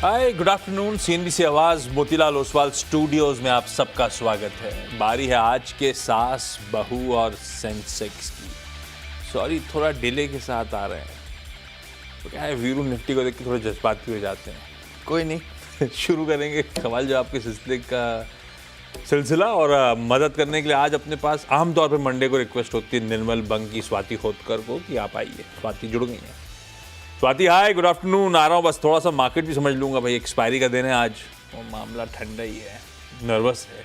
हाय good afternoon. CNBC आवाज Motilal Oswal studios में आप सबका स्वागत है। बारी है आज के सास बहू और सेंसेक्स की। सॉरी थोड़ा डिले के साथ आ रहे हैं, तो क्या है वीरू निफ्टी को देख के थोड़े जज्बाती हो जाते हैं। कोई नहीं शुरू करेंगे सवाल जवाब के सिलसिले का सिलसिला। और मदद करने के लिए आज अपने पास आमतौर पर मंडे को रिक्वेस्ट होती है निर्मल बंग की स्वाति खोदकर को कि आप आइए। स्वाति जुड़ गई हैं। Swati hi good afternoon. आ रहा हूँ, बस थोड़ा सा मार्केट भी समझ लूँगा भाई, एक्सपायरी का दिन है आज और मामला ठंडा ही है, नर्वस है।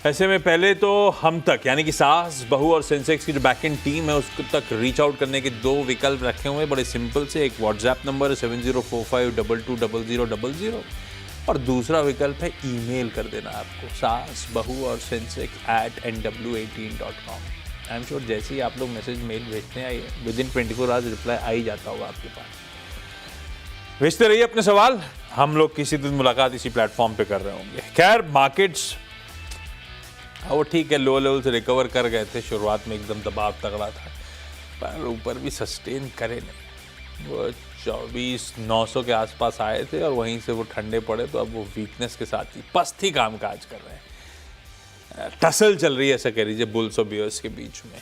ऐसे में पहले तो हम तक यानी कि सास बहू और सेंसेक्स की जो बैकएंड टीम है उसको तक रीच आउट करने के दो विकल्प रखे हुए हैं बड़े सिंपल से। एक व्हाट्सएप नंबर है 7045220000 और दूसरा विकल्प है ईमेल कर देना आपको सास बहू और sensex@nw18.com। आई एम श्योर जैसे ही आप लोग मैसेज मेल भेजते हैं विदिन 24 आवर्स रिप्लाई आ ही जाता होगा आपके पास। भेजते रहिए अपने सवाल, हम लोग किसी दिन मुलाकात इसी प्लेटफॉर्म पे कर रहे होंगे। खैर मार्केट्स वो ठीक है, लो लेवल से रिकवर कर गए थे, शुरुआत में एकदम दबाव तगड़ा था पर ऊपर भी सस्टेन करे नहीं। वो 24,900 के आसपास आए थे और वहीं से वो ठंडे पड़े, तो अब वो वीकनेस के साथ ही पस्थी कामकाज कर रहे हैं। टसल चल रही है ऐसा कह लीजिए बुल्स और बियर्स के बीच में।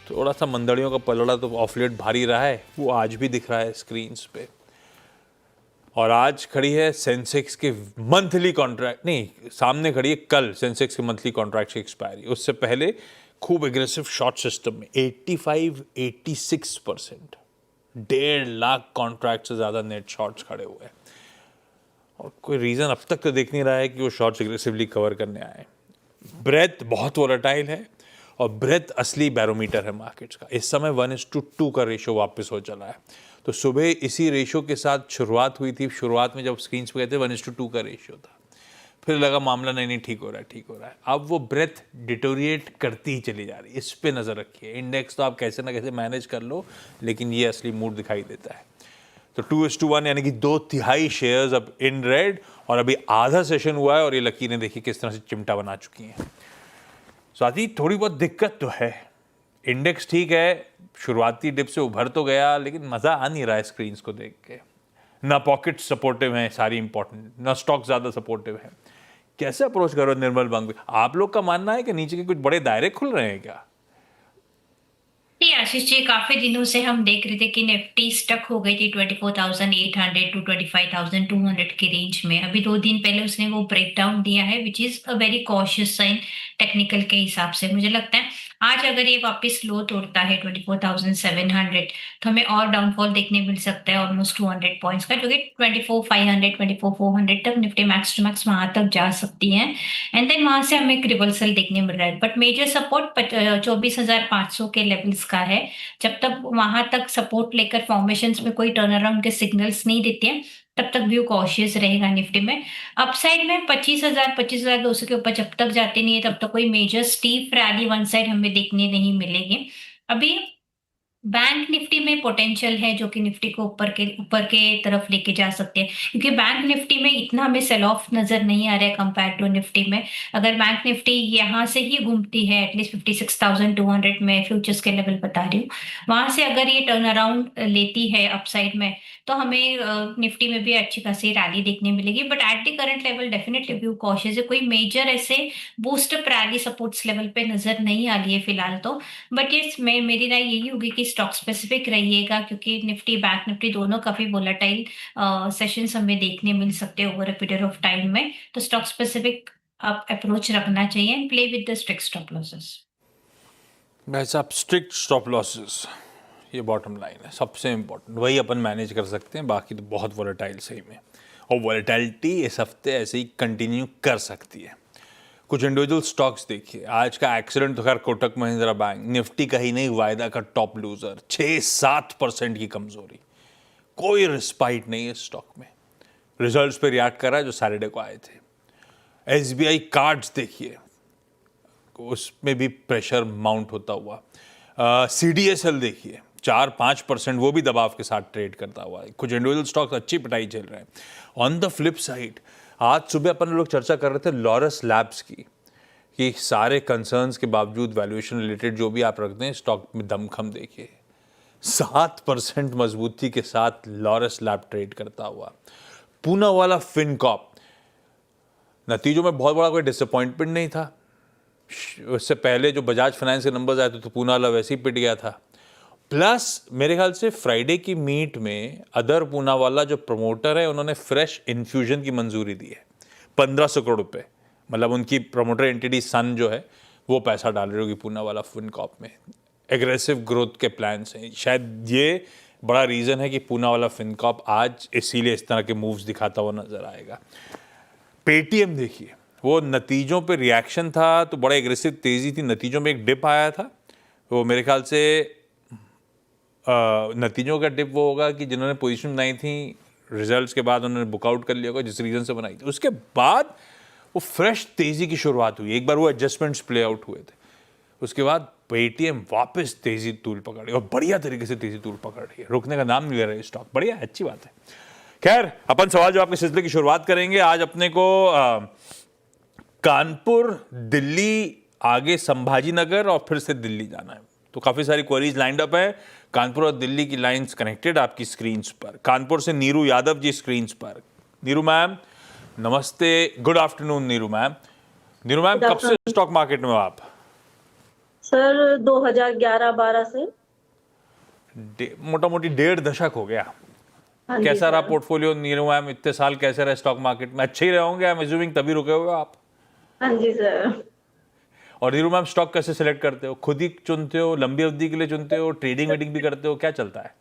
थोड़ा सा मंदड़ियों का पलड़ा तो ऑफ लेट भारी रहा है, वो आज भी दिख रहा है स्क्रीन्स पे। और आज खड़ी है सेंसेक्स के मंथली कॉन्ट्रैक्ट, नहीं सामने खड़ी है कल सेंसेक्स के मंथली कॉन्ट्रैक्ट की एक्सपायरी। उससे पहले खूब एग्रेसिव शॉर्ट सिस्टम में 85-86%, 1.5 लाख कॉन्ट्रैक्ट से ज़्यादा नेट शॉर्ट्स खड़े हुए हैं। और कोई रीज़न अब तक तो देख नहीं रहा है कि वो शॉर्ट्स एग्रेसिवली कवर करने आए। ब्रेथ बहुत वोलेटाइल है और ब्रेथ असली बैरोमीटर है मार्केट्स का। इस समय 1:2 का रेशो वापस हो चला है। तो सुबह इसी रेशो के साथ शुरुआत हुई थी। शुरुआत में जब स्क्रीन्स पे गए थे 1:2 का रेशो था, फिर लगा मामला नहीं ठीक हो रहा है। अब वो ब्रेथ डिटोरिएट करती ही चली जा रही है। इस पे नज़र रखिए। इंडेक्स तो आप कैसे ना कैसे मैनेज कर लो, लेकिन ये असली मूड दिखाई देता है। तो 2:1 यानी कि 2/3 शेयर्स अब इन रेड और अभी आधा सेशन हुआ है और ये लकीरें देखिए किस तरह से चिमटा बना चुकी हैं। साथ ही थोड़ी बहुत दिक्कत तो है। इंडेक्स ठीक है, शुरुआती डिप से उभर तो गया, लेकिन मज़ा आ नहीं रहा है स्क्रीन्स को देख के। ना पॉकेट सपोर्टिव हैं सारी इंपॉर्टेंट, ना स्टॉक ज़्यादा सपोर्टिव है। कैसे अप्रोच करो निर्मल बंग? आप लोग का मानना है कि नीचे के कुछ बड़े दायरे खुल रहे हैं क्या? आशीष जी, काफी दिनों से हम देख रहे थे कि निफ्टी स्टक हो गई थी 24,800 टू 25,200 के रेंज में। अभी 2 दिन पहले उसने वो ब्रेकडाउन दिया है, which is a very cautious sign technical के हिसाब से। मुझे लगता है आज अगर ये वापस लो तोड़ता है 24,700, तो हमें और डाउनफॉल देखने मिल सकता है ऑलमोस्ट 200 पॉइंट्स का, जो कि 24,500 24,400 तक निफ्टी मैक्स टू मैक्स वहां तक जा सकती है। एंड देन वहां से हमें एक रिवर्सल देखने मिल रहा है, बट मेजर सपोर्ट 24,500 के लेवल्स का है। जब तक वहां तक सपोर्ट लेकर फॉर्मेशंस में कोई टर्न अराउंड के सिग्नल्स नहीं देते हैं, तब तक व्यू कॉशियस रहेगा निफ्टी में। अपसाइड में 25,200 के ऊपर जब तक जाते नहीं है, तब तक कोई major steep rally one side हमें देखने नहीं मिलेगी। अभी बैंक निफ्टी में पोटेंशियल है जो कि निफ्टी को ऊपर के तरफ लेके जा सकते हैं, क्योंकि बैंक निफ्टी में इतना हमें सेल ऑफ नजर नहीं आ रहा है कंपेयर टू निफ्टी में। अगर बैंक निफ्टी यहाँ से ही घूमती है एटलीस्ट 56,200 में, फ्यूचर्स के लेवल बता रही हूँ, वहां से अगर ये टर्न अराउंड लेती है अपसाइड में, तो हमें निफ्टी में भी अच्छी खासी रैली देखने मिलेगी। But at the current level definitely view cautious है। कोई मेजर ऐसे बूस्टअप रैली सपोर्ट्स लेवल पे नजर नहीं आ रही है फिलहाल तो। बट ये मेरी राय यही होगी कि स्टॉक स्पेसिफिक रहिएगा, क्योंकि निफ्टी बैंक निफ्टी दोनों काफी वोलेटाइल सेशंस हमें देखने मिल सकते हैं over a period of time में। तो स्टॉक स्पेसिफिक आप अप्रोच रखना चाहिए and play with the strict stop losses. भाई साहब स्ट्रिक्ट स्टॉप लॉसेस, ये बॉटम लाइन है सबसे इम्पोर्टेंट। वही अपन मैनेज कर सकते हैं, बाकी तो बहुत वोलेटाइल सही में। और वोलेटाइलिटी इस हफ्ते ऐसे ही कंटिन्यू कर सकती है। कुछ इंडिविजुअल स्टॉक्स देखिए। आज का एक्सीडेंट तो खैर कोटक महिंद्रा बैंक, निफ्टी का ही नहीं वायदा का टॉप लूजर, 6-7% की कमजोरी। कोई रिस्पाइट नहीं है स्टॉक में। रिजल्ट्स पे रिएक्ट कर रहा है जो सैटरडे को आए थे। एसबीआई कार्ड्स देखिए, उसमें भी प्रेशर माउंट होता हुआ। सीडीएसएल देखिए 4-5%, वो भी दबाव के साथ ट्रेड करता हुआ है। कुछ इंडिविजुअल स्टॉक्स अच्छी पिटाई चल रहे हैं। ऑन द फ्लिप साइड आज सुबह अपन लोग चर्चा कर रहे थे लॉरस लैब्स की, कि सारे कंसर्न्स के बावजूद वैल्यूएशन रिलेटेड जो भी आप रखते हैं स्टॉक में दमखम देखिए, 7% मजबूती के साथ लॉरस लैब ट्रेड करता हुआ। पूनावाला फिनकॉर्प, नतीजों में बहुत बड़ा कोई डिसअपॉइंटमेंट नहीं था। उससे पहले जो बजाज फाइनेंस के नंबर्स आए थे तो पूनावाला वैसे ही पिट गया था। प्लस मेरे ख्याल से फ्राइडे की मीट में अदर पूनावाला जो प्रमोटर है उन्होंने फ्रेश इन्फ्यूजन की मंजूरी दी है 1500 करोड़ रुपए। मतलब उनकी प्रमोटर एंटिटी सन जो है वो पैसा डाल रही होगी पूनावाला फिनकॉर्प में। एग्रेसिव ग्रोथ के प्लान्स हैं। शायद ये बड़ा रीज़न है कि पूनावाला फिनकॉर्प आज इसीलिए इस तरह के मूव्स दिखाता हुआ नजर आएगा। पेटीएम देखिए, वो नतीजों पे रिएक्शन था तो बड़ा एग्रेसिव तेज़ी थी। नतीजों में एक डिप आया था, वो मेरे ख्याल से नतीजों का डिप वो होगा कि जिन्होंने पोजीशन बनाई थी रिजल्ट्स के बाद उन्होंने बुकआउट कर लिया होगा जिस रीज़न से बनाई थी। उसके बाद वो फ्रेश तेज़ी की शुरुआत हुई। एक बार वो एडजस्टमेंट्स प्ले आउट हुए थे, उसके बाद पेटीएम वापस तेज़ी तूल पकड़ रही है और बढ़िया तरीके से तेज़ी तूल पकड़ रही है। रुकने का नाम नहीं ले रहा है स्टॉक। बढ़िया, अच्छी बात है। खैर, अपन सवाल जवाब के सिलसिले की शुरुआत करेंगे। आज अपने को कानपुर, दिल्ली, आगे संभाजी नगर और फिर से दिल्ली जाना है, तो काफ़ी सारी क्वेरीज लाइंड अप है। कानपुर और दिल्ली की लाइंस कनेक्टेड आपकी स्क्रीन पर। कानपुर से नीरू यादव जी स्क्रीन पर। नीरू मैम नमस्ते, good afternoon Neeru ma'am. Neeru ma'am कब से स्टॉक मार्केट में हो आप? सर 2011-12 से मोटा मोटी 1.5 दशक हो गया। हाँ जी कैसा रहा सर। Portfolio Neeru ma'am? इतने साल कैसे रहे स्टॉक मार्केट में? अच्छे ही रहे होंगे, आई एम अज्यूमिंग, तभी रुके हुए हो आप। हाँ जी सर। और नीरू मैम स्टॉक कैसे सिलेक्ट करते हो? खुद ही चुनते हो, लंबी अवधि के लिए चुनते हो, ट्रेडिंग वेडिंग भी करते हो, क्या चलता है?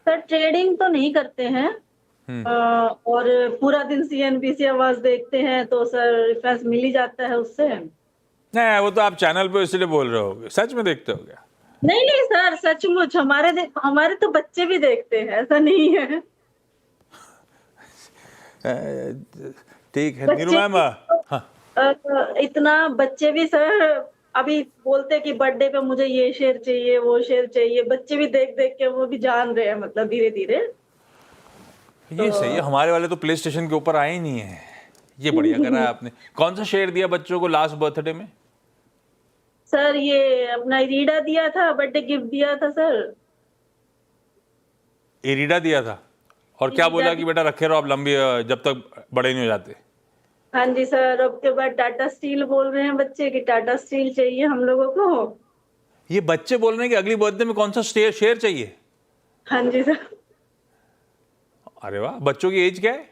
सर ट्रेडिंग तो नहीं करते हैं और पूरा दिन सीएनबीसी आवाज देखते हैं तो सर रेफरेंस मिल ही जाता है उससे। नहीं, वो तो आप चैनल पे इसलिए बोल रहे हो, सच में देखते हो क्या? नहीं नहीं सर, सचमुच हमारे तो बच्चे भी देखते हैं, ऐसा नहीं है। ठीक है नीरू मैम। हाँ, इतना बच्चे भी सर अभी बोलते कि बर्थडे पे मुझे ये शेयर चाहिए, वो शेयर चाहिए। बच्चे भी देख देख के वो भी जान रहे हैं, मतलब धीरे धीरे। ये सही है। हमारे वाले तो प्ले स्टेशन के ऊपर आए ही नहीं है। ये बढ़िया करा है आपने। कौन सा शेयर दिया बच्चों को लास्ट बर्थडे में? सर ये अपना रीडा दिया था, बर्थडे गिफ्ट दिया था सर। एरिडा दिया था। और क्या बोला कि बेटा रखे रहो आप लंबी, जब तक बड़े नहीं हो जाते? हाँ जी सर। अब के बाद टाटा स्टील बोल रहे हैं बच्चे कि टाटा स्टील चाहिए हम लोगों को। ये बच्चे बोल रहे हैं कि अगली बर्थडे में कौन सा शेयर चाहिए? हाँ जी सर। अरे वाह, बच्चों की एज क्या है?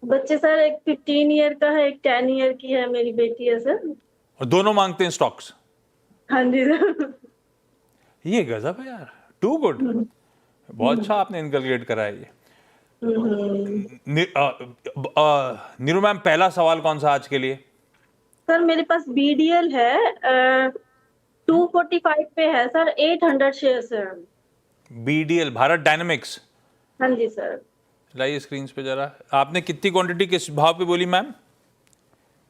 बच्चे सर एक 15 ईयर का है, एक 10 ईयर की है, मेरी बेटी है सर। और दोनों मांगते हैं स्टॉक्स? हाँ जी सर। ये गजब है यार, टू गुड। बहुत अच्छा आपने इनकलकेट करा है ये। नीरू मैम पहला सवाल कौन सा आज के लिए? सर मेरे पास बीडीएल है, 245 पे है सर, 800 शेयर है। BDL, Bharat dynamics. हाँ जी सर। लाइए स्क्रीन पे जरा। आपने कितनी क्वांटिटी किस भाव पे बोली मैम?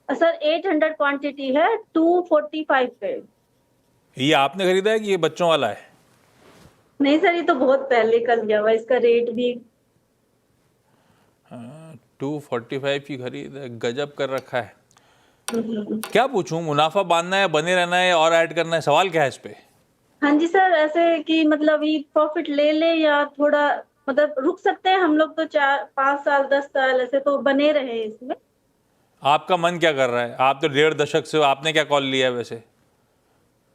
सर 800 क्वांटिटी है, 245 पे। ये आपने खरीदा है कि ये बच्चों वाला है? नहीं सर, ये तो बहुत पहले कर लिया हुआ, इसका रेट भी। 245 की खरीद है, गजब कर रखा है। क्या पूछूं, मुनाफा बांधना है, बने रहना है और ऐड करना है, सवाल क्या है इस पे? हाँ जी सर, ऐसे कि मतलब ये प्रॉफिट ले ले या थोड़ा मतलब रुक सकते हैं हम लोग तो 4-5 साल 10 साल ऐसे तो बने रहे इसमें। आपका मन क्या कर रहा है? आप तो 1.5 दशक से हो, आपने क्या कॉल लिया है वैसे?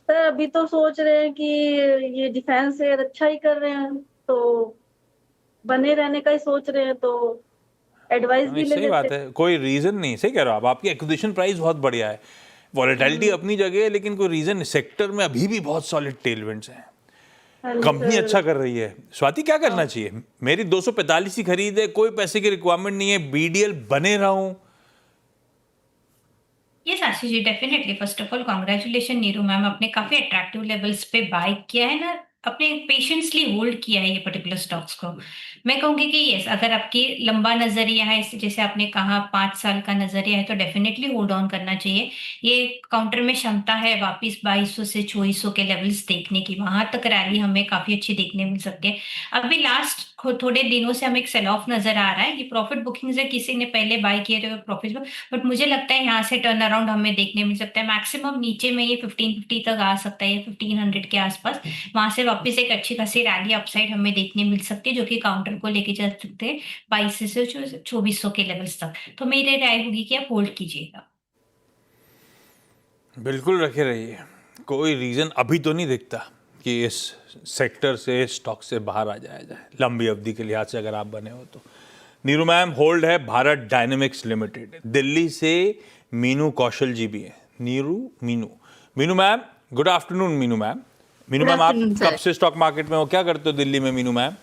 सर अभी तो सोच रहे हैं कि ये डिफेंस शेयर अच्छा ही कर रहे हैं तो बने रहने का ही सोच रहे हैं, तो एडवाइस भी नहीं, ले सही बात लेते हैं। है, कोई रीजन नहीं। सही कह रहे हो आप, आपकी एक्विजिशन प्राइस बहुत बढ़िया है, वॉलेटिलिटी अपनी जगह है, लेकिन कोई रीजन सेक्टर में अभी भी बहुत सॉलिड टेलविंड्स हैं। हाँ जी कंपनी सर। अच्छा कर रही है। स्वाति क्या करना चाहिए? मेरी 245 की खरीद है, कोई पैसे की रिक्वायरमेंट नहीं है, बीडीएल बने रहूं। ये Ashish ji, definitely first of all congratulation Neeru ma'am, आपने काफी अट्रैक्टिव लेवल्स पे बाय किया है ना, अपने पेशेंसली होल्ड किया है ये पर्टिकुलर स्टॉक्स को। मैं कहूंगी कि यस, अगर आपकी लंबा नजरिया है, जैसे आपने कहा 5 साल का नजरिया है, तो डेफिनेटली होल्ड ऑन करना चाहिए। ये काउंटर में क्षमता है वापस 2200 से 2400 के लेवल्स देखने की, वहां तक रैली हमें काफी अच्छी देखने मिल सकती है। अभी लास्ट थोड़े दिनों से हमें एक सेल ऑफ नजर आ रहा है, ये प्रॉफिट बुकिंग से किसी ने पहले बाय किए थे प्रॉफिट, बट मुझे लगता है यहाँ से टर्न अराउंड हमें देखने मिल सकता है। मैक्सिमम नीचे में ये 1550 तक आ सकता है, ये 1500 के आसपास, वहां से वापस एक अच्छी खासी रैली अपसाइड हमें देखने मिल सकती है, जो कि काउंटर को लेके जा सकते हैं 2200 से 2400 के लेवल्स तक। तो मेरी राय होगी कि आप होल्ड कीजिएगा। बिल्कुल रखे रहिए, कोई रीज़न अभी तो नहीं दिखता कि इस सेक्टर से, स्टॉक से बाहर आ जाया जाए लंबी अवधि के लिहाज से अगर आप बने हो तो। नीरू मैम होल्ड है भारत डायनेमिक्स लिमिटेड। दिल्ली से मीनू कौशल जी भी हैं। Meenu ma'am, good afternoon Meenu ma'am. Meenu good ma'am, आप आफ्टरनून कब सर। से स्टॉक मार्केट में हो, क्या करते हो दिल्ली में मीनू मैम?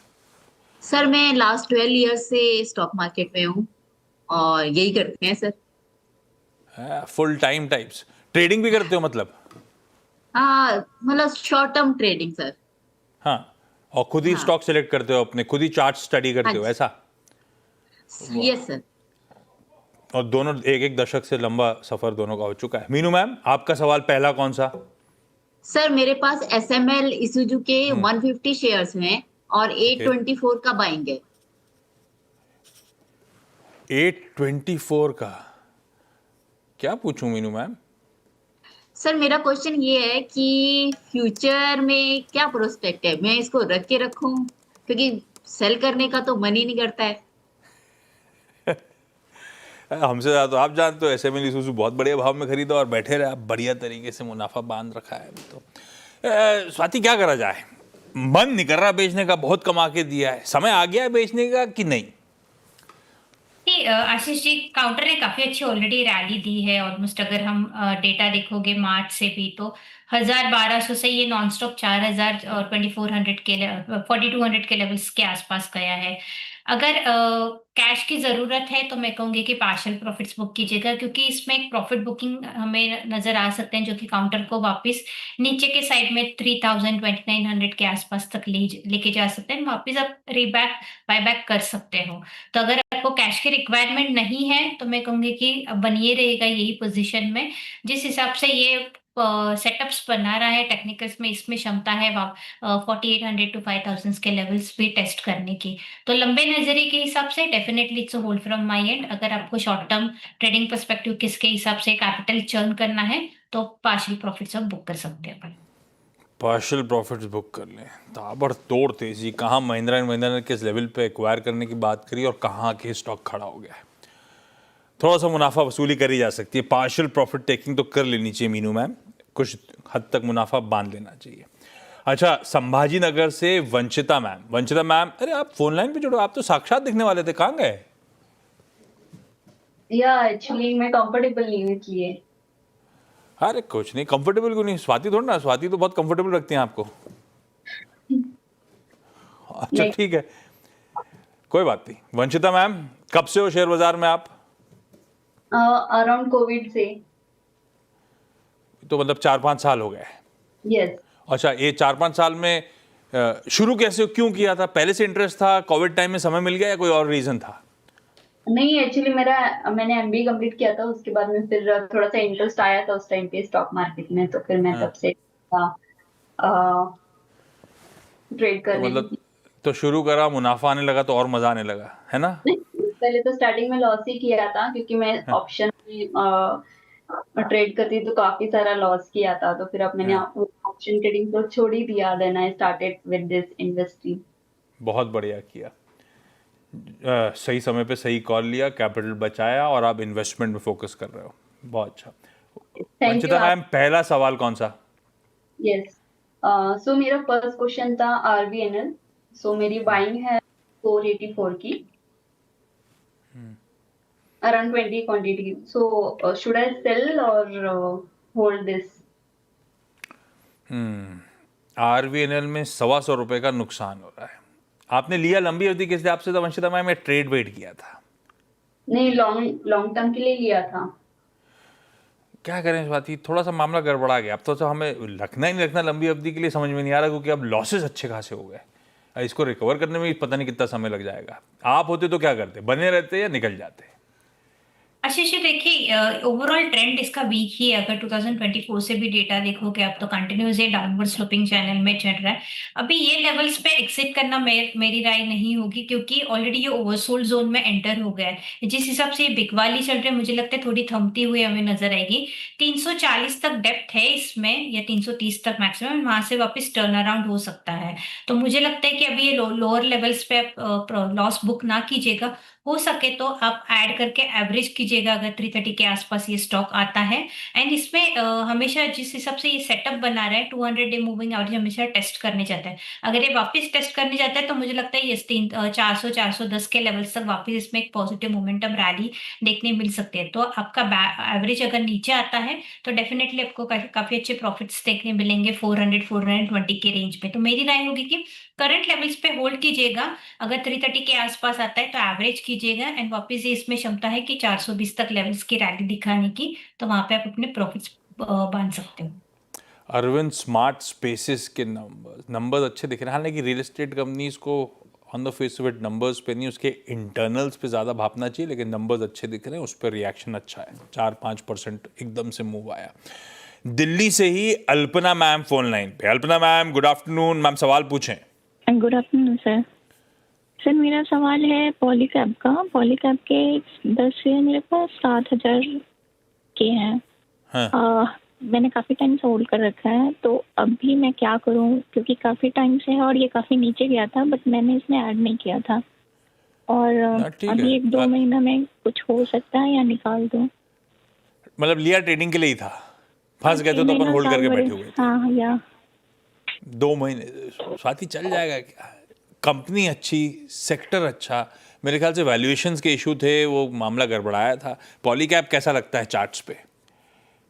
सर मैं लास्ट 12 ईयर्स से स्टॉक मार्केट में हूँ और यही करते हैं sir. Full time types, trading भी करते हो मतलब? हाँ, मतलब शॉर्ट टर्म ट्रेडिंग सर। हाँ, और खुद ही हाँ। स्टॉक सेलेक्ट करते हो अपने, खुद ही चार्ट स्टडी करते हो हाँ। ऐसा? Yes sir. और दोनों एक एक दशक से लंबा सफर दोनों का हो चुका है। मीनू मैम, आपका सवाल पहला कौन सा? सर मेरे पास एसएमएल इसूजू के 150 शेयर्स हैं और 824 का बाइंग है। 824 का क्या पूछूं मीनू मैम? सर मेरा क्वेश्चन ये है कि फ्यूचर में क्या प्रोस्पेक्ट है, मैं इसको रख के रखूं क्योंकि सेल करने का तो मन ही नहीं करता है। हमसे ज़्यादा तो आप जानते हो, एसएमएल इसूजू बहुत बढ़िया भाव में खरीदा और बैठे रहे, आप बढ़िया तरीके से मुनाफा बांध रखा है। तो स्वाति, क्या करा जाए? मन नहीं कर रहा बेचने का, बहुत कमा के दिया है, समय आ गया है बेचने का कि नहीं? आशीष जी, काउंटर ने काफी अच्छी ऑलरेडी रैली दी है ऑलमोस्ट। अगर हम डेटा देखोगे मार्च से भी, तो 1200 से ये नॉन स्टॉप 4000 और 2400 के 4200 के लेवल्स के आसपास गया है। अगर कैश की जरूरत है तो मैं कहूंगी कि पार्शियल प्रॉफिट्स बुक कीजिएगा, क्योंकि इसमें एक प्रॉफिट बुकिंग हमें नजर आ सकते हैं, जो कि काउंटर को वापस नीचे के साइड में 3000 2900 के आसपास तक लेके जा सकते हैं। वापस आप रीबैक बायबैक कर सकते हो। तो अगर आपको कैश की रिक्वायरमेंट नहीं है तो मैं कहूंगी कि बनिए रहेगा यही पोजीशन में। जिस हिसाब से ये सेटअप्स बना रहा है टेक्निकल्स में, इसमें क्षमता है 4800 टू 5000 के लेवल्स भी टेस्ट करने की। तो लंबे नजरिए के हिसाब से definitely it's hold from my and. अगर आपको शॉर्ट टर्म ट्रेडिंग पर्सपेक्टिव किसके हिसाब से कैपिटल चर्न करना है तो पार्शियल प्रॉफिट्स आप बुक कर सकते हैं अपन। पार्शियल प्रॉफिट्स बुक कर लें। ताबड़तोड़ तेजी, कहाँ महिंद्रा एंड महिंद्रा ने किस लेवल पे एक्वायर करने की बात करी और कहाँ के स्टॉक खड़ा हो गया है। थोड़ा सा मुनाफा वसूली करी जा सकती है, पार्शियल प्रॉफिट टेकिंग तो कर लेनी चाहिए मीनू मैम, कुछ हद तक मुनाफा बांध लेना चाहिए। अच्छा, संभाजी नगर से वंचिता मैम, अरे आप फोन लाइन पे जुड़ो, आप तो साक्षात दिखने वाले थे, कहाँ गए? या एक्चुअली मैं कंफर्टेबल नहीं हूँ इसलिए। अरे कुछ नहीं, कंफर्टेबल क्यों नहीं? स्वाति थोड़ा ना, स्वाति तो बहुत कंफर्टेबल रखती हैं आपको। अच्छा नहीं। ठीक है, कोई बात नहीं। वंचिता मैम, कब से हो शेयर बाजार में आप? अराउंड कोविड से। तो मतलब 4-5 साल हो गए। यस। अच्छा, ये 4-5 साल में शुरू कैसे, क्यों किया था? पहले से इंटरेस्ट था, कोविड टाइम में समय मिल गया या कोई और रीजन था? नहीं, एक्चुअली मैंने एमबीए कंप्लीट किया था, उसके बाद में फिर थोड़ा सा इंटरेस्ट आया था उस टाइम पे स्टॉक मार्केट में, तो फिर मैं तब से ट्रेड तो करने मतलब तो शुरू करा, मुनाफा आने लगा तो और मजा आने लगा, है ना? पहले तो स्टार्टिंग में लॉस ही किया था, क्योंकि मैं ऑप्शन में ट्रेड करती तो काफी सारा लॉस किया था, तो फिर अब मैंने ऑप्शन ट्रेडिंग तो छोड़ ही दिया। Then I started with this industry. बहुत बढ़िया किया, सही समय पे सही कॉल लिया, कैपिटल बचाया और आप इन्वेस्टमेंट में फोकस कर रहे हो, बहुत अच्छा। वंचिता मैम, पहला सवाल कौन सा? यस। सो मेरा फर्स्ट क्वेश्चन था आरवीएनएल। सो मेरी बाइंग है 484 की, around 20 quantity. So should I sell और होल्ड दिस? आरवीएनएल में 125 रुपए का नुकसान हो रहा है। आपने लिया लंबी अवधि के हिसाब से? तो वंशिता मैम, मैं ट्रेड वेट किया था। नहीं, लॉन्ग टर्म के लिए लिया था। क्या करें स्वाति, थोड़ा सा मामला गड़बड़ा गया। अब तो हमें रखना ही नहीं रखना लंबी अवधि के लिए समझ में नहीं आ रहा, क्योंकि अब लॉसेस अच्छे खासे हो गए। इसको रिकवर करने में पता नहीं कितना समय लग जाएगा। आप होते तो क्या करते, बने रहते या निकल जाते? आशीष जी देखिए, ओवरऑल ट्रेंड इसका वीक ही है। अगर 2024 से भी डेटा देखोगे आप तो कंटिन्यूस ये डाउनवर्ड स्लोपिंग चैनल में चल रहा है। अभी ये लेवल्स पे एग्जिट करना मेरी राय नहीं होगी, क्योंकि ऑलरेडी ये ओवरसोल्ड जोन में एंटर हो गया है। जिस हिसाब से ये बिकवाली चल रही है, मुझे लगता है थोड़ी थमती हुई हमें नजर आएगी। 340 तक डेप्थ है इसमें, या 330 तक मैक्सिमम, वहां से वापस टर्न अराउंड हो सकता है। तो मुझे लगता है कि अभी ये लोअर लेवल्स पे लॉस बुक ना कीजिएगा। हो सके तो आप ऐड करके एवरेज कीजिएगा अगर 330 के आसपास ये स्टॉक आता है। एंड इसमें हमेशा जिस हिसाब से ये सेटअप बना रहा है, 200 डे मूविंग एवरेज हमेशा टेस्ट करने जाता है। अगर ये वापस टेस्ट करने जाता है तो मुझे लगता है ये 400-410 के लेवल्स तक वापस इसमें एक पॉजिटिव मोमेंटम रैली देखने मिल सकती है। तो आपका एवरेज अगर नीचे आता है तो डेफिनेटली आपको काफी अच्छे प्रॉफिट्स देखने मिलेंगे 400-420 के रेंज में। तो मेरी राय होगी कि करंट लेवल्स पे होल्ड कीजिएगा। अगर 330 के आसपास आता है तो एवरेज कीजिएगा, एंड वापस ये इसमें क्षमता है कि 420 तक लेवल्स की रैली दिखाने की, तो वहां पे आप अपने प्रॉफिट्स बांध सकते हो। अरविंद, स्मार्ट स्पेसेस के नंबर्स अच्छे दिख रहे हैं। हालांकि रियल एस्टेट कंपनीज को on the face of it numbers पे नहीं, उसके इंटरनल्स पे ज़्यादा भापना चाहिए, लेकिन नंबर्स अच्छे दिख रहे हैं, उस पर रिएक्शन अच्छा है। 4-5% एकदम से मूव आया। दिल्ली से ही अल्पना मैम फोन लाइन पे। Alpana ma'am, good afternoon. Ma'am सवाल पूछें। Good afternoon sir. सर मेरा सवाल है पॉलीकैब का। पॉलीकैब के 10 शेयर मेरे पास 7,000 के हैं। हाँ। मैंने काफ़ी टाइम से होल्ड कर रखा है, तो अभी मैं क्या करूं, क्योंकि काफ़ी टाइम से है और ये काफ़ी नीचे गया था, बट मैंने इसमें ऐड नहीं किया था। और ठीक है। अभी 1-2 महीना में कुछ हो सकता है या निकाल दूं? मतलब लिया ट्रेडिंग के लिए ही था, फंस गए थे तो अपन होल्ड करके बैठे हुए थे। हाँ या 2 महीने स्वाति चल जाएगा क्या? कंपनी अच्छी, सेक्टर अच्छा, मेरे ख्याल से वैल्यूएशंस के इशू थे, वो मामला गड़बड़ाया था। पॉलीकैब कैसा लगता है चार्ट्स पे?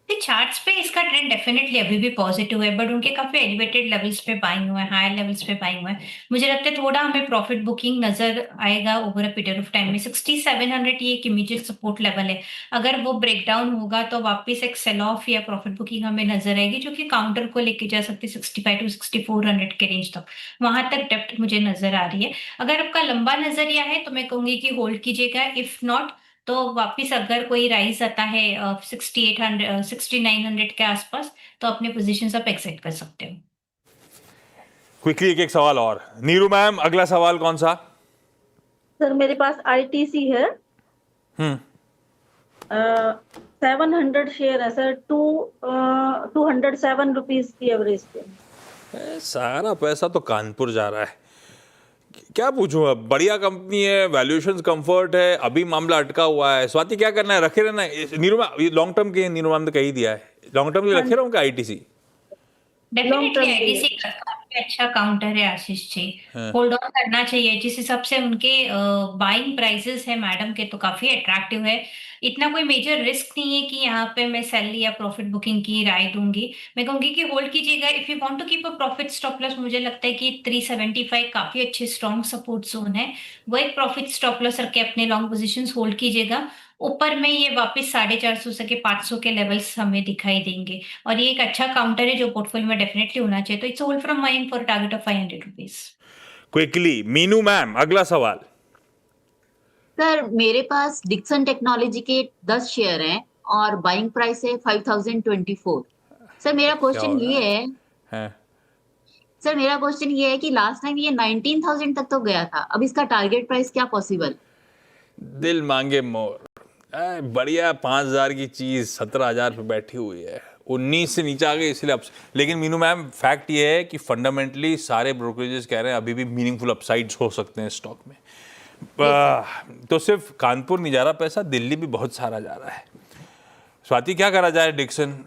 चार्ट्स पे इसका ट्रेंड डेफिनेटली अभी भी पॉजिटिव है, बट उनके काफी एलिवेटेड लेवल्स पे बाइंग हुआ है, हायर लेवल्स पे बाइंग हुआ है। मुझे लगता है थोड़ा हमें प्रॉफिट बुकिंग नजर आएगा over a period of time में। 6700 ये एक इमीडिएट सपोर्ट लेवल है। अगर वो ब्रेक डाउन होगा तो वापस एक सेल ऑफ या प्रॉफिट बुकिंग हमें नजर आएगी, जो कि काउंटर को लेके जा सकती है 65-6400 के रेंज तक। वहां तक डेप्थ मुझे नजर आ रही है। अगर आपका लंबा नजरिया है तो मैं कहूंगी कि होल्ड कीजिएगा। इफ नॉट तो वापस अगर कोई राइज आता है 6800 6900 के आसपास, तो अपने पोजीशन आप एक्सिट कर सकते हो। क्विकली एक सवाल और। नीरू मैम, अगला सवाल कौन सा? सर मेरे पास आईटीसी है। 700 शेयर है सर। 207 रुपीज की एवरेज पे। सारा पैसा तो कानपुर जा रहा है। क्या पूछूं, अब बढ़िया कंपनी है, वैल्यूएशंस कंफर्ट है, अभी मामला अटका हुआ है। स्वाति क्या करना है, रखे रहना है? नीरू मैम, ये लॉन्ग टर्म के नीरू मैम ने कही दिया है, लॉन्ग टर्म के लिए रखे रहूं क्या आईटीसी? डेफिनेटली आईटीसी काफी अच्छा काउंटर है आशीष जी, हाँ। होल्ड ऑन करना चाहिए। जिस हिसाब से उनके बाइंग प्राइसेस है मैडम के, तो काफी अट्रैक्टिव है। इतना कोई मेजर रिस्क नहीं है कि यहाँ पे मैं सेल या प्रॉफिट बुकिंग की राय दूंगी। मैं कहूंगी कि होल्ड कीजिएगा। If you want to keep a profit stop loss, मुझे लगता है कि 375 काफी अच्छे स्ट्रॉन्ग सपोर्ट जोन है। वो एक प्रॉफिट स्टॉप लॉस रख के अपने लॉन्ग पोजीशंस होल्ड कीजिएगा। ऊपर में ये वापस 450 से 500 के लेवल्स हमें दिखाई देंगे, और ये एक अच्छा काउंटर है जो पोर्टफोलियो में डेफिनेटली होना चाहिए। तो it's hold from my and for target of 500 rupees. Quickly Meenu ma'am, अगला सवाल। सर मेरे पास डिक्सन टेक्नोलॉजी के 10 शेयर हैं और बाइंग प्राइस है 5024। सर मेरा क्वेश्चन ये है हाँ। सर मेरा क्वेश्चन ये है कि लास्ट टाइम ये 19,000 तक तो गया था, अब इसका टारगेट प्राइस क्या पॉसिबल? दिल मांगे मोर। बढ़िया 5,000 की चीज 17,000 पे बैठी हुई है, 19 से नीचे आ गई इसलिए अब। लेकिन मीनू मैम, फैक्ट ये है कि फंडामेंटली सारे ब्रोकरेजेस कह रहे हैं अभी भी मीनिंगफुल अपसाइड्स हो सकते हैं स्टॉक में। तो सिर्फ कानपुर नहीं जा रहा पैसा, दिल्ली भी बहुत सारा जा रहा है। स्वाति, क्या करा जाए डिक्सन?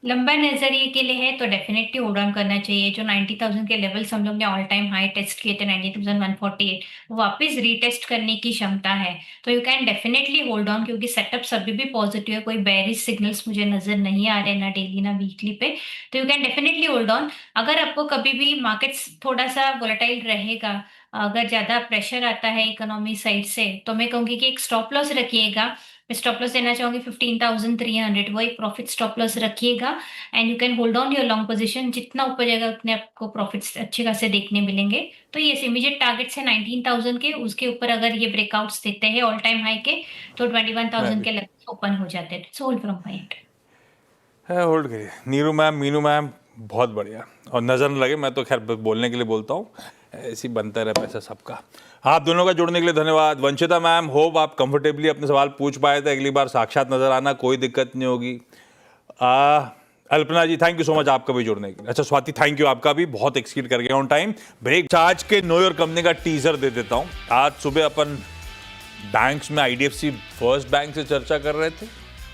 लंबा नजरिए के लिए है तो डेफिनेटली होल्ड ऑन करना चाहिए। जो 90,000 के लेवल्स हम लोग ने ऑल टाइम हाई टेस्ट किए थे 90,148, वो वापस रीटेस्ट करने की क्षमता है। तो you can definitely hold on, क्योंकि सेटअप अभी भी पॉजिटिव है। कोई बेरिश सिग्नल्स मुझे नजर नहीं आ रहे, ना डेली ना वीकली पे। तो you can definitely hold on. अगर आपको कभी भी मार्केट्स थोड़ा सा वोलेटाइल रहेगा, अगर ज्यादा प्रेशर आता है इकोनॉमी साइड से, तो मैं कहूंगी कि एक स्टॉप लॉस रखिएगा मैं स्टॉप लॉस देना चाहूंगी 15,300, वो एक प्रॉफिट स्टॉप लॉस रखिएगा and you can hold on your long position. जितना ऊपर जाएगा उतने आपको प्रॉफिट्स अच्छे खासे देखने मिलेंगे। तो ये इमीडिएट टारगेट्स है 19,000 के, उसके ऊपर अगर ये ब्रेकआउट्स देते हैं ऑल टाइम हाई के तो 21,000 के लेवल ओपन हो जाते हैं। So hold from my and. है, होल्ड करिए। नीरू मैम, मीनू मैम, बहुत बढ़िया। और नज़र न लगे, मैं तो खैर बोलने के लिए बोलता हूँ, ऐसी बनता रहे पैसा सबका। आप दोनों का जुड़ने के लिए धन्यवाद। वंशिता मैम, होप आप कंफर्टेबली अपने सवाल पूछ पाए थे। अगली बार साक्षात नजर आना, कोई दिक्कत नहीं होगी। अल्पना जी, थैंक यू सो मच आपका भी जुड़ने के लिए। अच्छा स्वाति, थैंक यू आपका भी, बहुत एक्सीड कर गया ऑन टाइम। ब्रेक आज के नो योर कंपनी का टीजर दे देता हूँ। आज सुबह अपन बैंक्स में IDFC फर्स्ट बैंक से चर्चा कर रहे थे।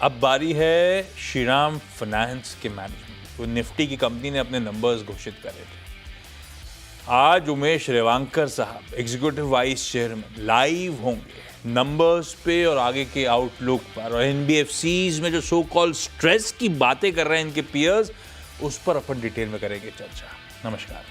अब बारी है श्रीराम फाइनेंस के मैनेजमेंट। तो निफ्टी की कंपनी ने अपने नंबर्स घोषित करे थे। आज उमेश रेवांकर साहब एग्जीक्यूटिव वाइस चेयरमैन लाइव होंगे नंबर्स पे और आगे के आउटलुक पर। और NBFCs में जो सो कॉल्ड स्ट्रेस की बातें कर रहे हैं इनके पीयर्स, उस पर अपन डिटेल में करेंगे चर्चा। नमस्कार।